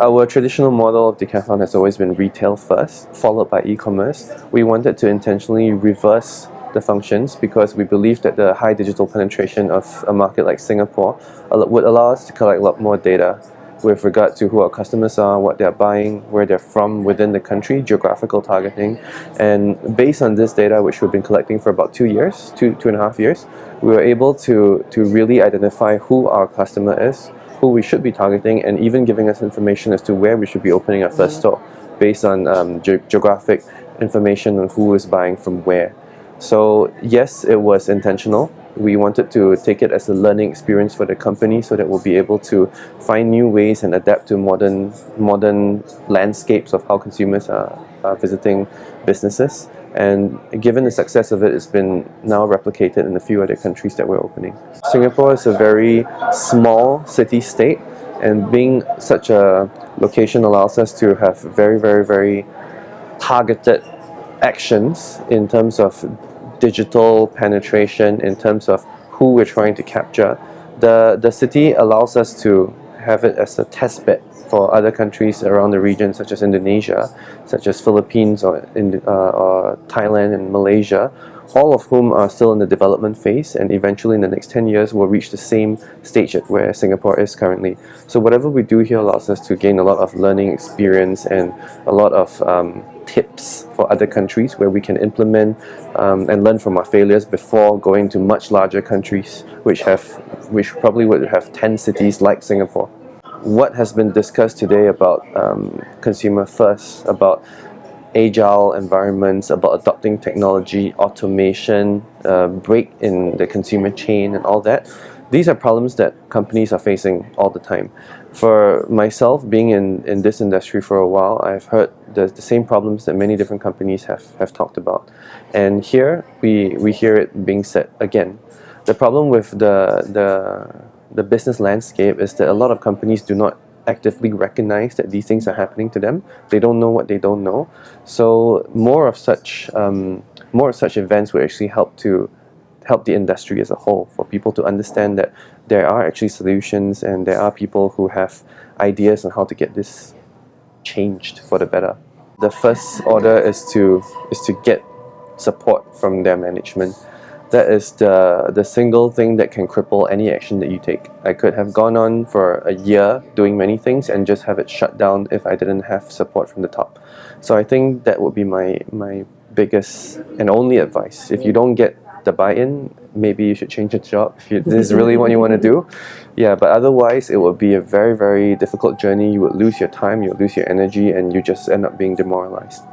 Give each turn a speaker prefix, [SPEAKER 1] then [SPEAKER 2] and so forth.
[SPEAKER 1] Our traditional model of Decathlon has always been retail first, followed by e-commerce. We wanted to intentionally reverse the functions because we believe that the high digital penetration of a market like Singapore would allow us to collect a lot more data with regard to who our customers are, what they're buying, where they're from within the country, geographical targeting. And based on this data, which we've been collecting for about 2 years, two and a half years, we were able to really identify who our customer is, who we should be targeting, and even giving us information as to where we should be opening our first store based on geographic information on who is buying from where. So yes, it was intentional. We wanted to take it as a learning experience for the company so that we'll be able to find new ways and adapt to modern landscapes of how consumers are visiting businesses. And given the success of it, it's been now replicated in a few other countries that we're opening. Singapore is a very small city-state, and being such a location allows us to have very targeted actions in terms of digital penetration, in terms of who we're trying to capture. The city allows us to have it as a test bed for other countries around the region, such as Indonesia, such as Philippines or Thailand and Malaysia, all of whom are still in the development phase, and eventually in the next 10 years will reach the same stage at where Singapore is currently. So whatever we do here allows us to gain a lot of learning experience and a lot of tips for other countries where we can implement and learn from our failures before going to much larger countries which probably would have 10 cities like Singapore. What has been discussed today about consumer first, about agile environments, about adopting technology, automation, break in the consumer chain and all that, these are problems that companies are facing all the time. For myself, being in this industry for a while, I've heard the same problems that many different companies have talked about. And here, we hear it being said again. The problem with the business landscape is that a lot of companies do not actively recognize that these things are happening to them. They don't know what they don't know. So more of such events will actually help the industry as a whole, for people to understand that there are actually solutions and there are people who have ideas on how to get this changed for the better. The first order is to get support from their management. That is the single thing that can cripple any action that you take. I could have gone on for a year doing many things and just have it shut down if I didn't have support from the top. So I think that would be my biggest and only advice. If you don't get the buy-in, maybe you should change your job if this is really what you want to do. Yeah, but otherwise it would be a very difficult journey. You would lose your time, you would lose your energy, and you just end up being demoralized.